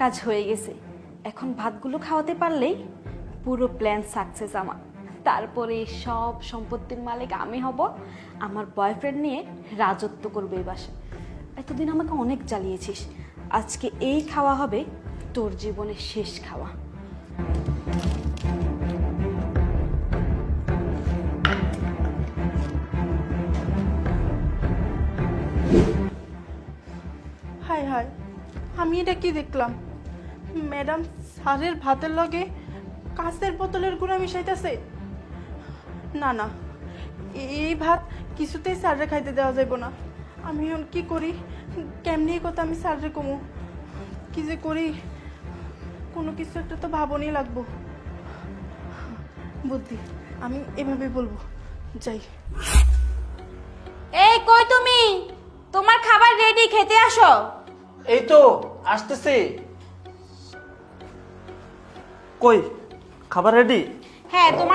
কাজ হয়ে গেছে। এখন ভাতগুলো খাওয়াতে পারলেই পুরো প্ল্যান সাকসেস আমার। তারপরে সব সম্পত্তির মালিক আমি হব, আমার বয়ফ্রেন্ড নিয়ে রাজত্ব করবে এই বাসায়। এতদিন আমাকে অনেক জ্বালিয়েছিস, আজকে এই খাওয়া হবে তোর জীবনের শেষ খাওয়া। হায় হায়, আমি এটা কি দেখলাম? ম্যাডাম স্যারের ভাতের লগে কাঁচের বোতলের গুঁড়া মিশাইতেছে। না না, এই ভাত কিছুতেই স্যারে খাইতে দেওয়া যাইব না। আমি এখন কি করি, কেমনি কথা আমি স্যারে কমু, কি যে করি, কোনো কিছু একটা তো ভাবনই লাগবো। বুদ্ধি, আমি এভাবে বলবো। যাই। এই কই তুমি? তোমার খাবার রেডি, খেতে আসো। এই তো আসতেছি। কই খাবার রেডি? হ্যাঁ, তোমার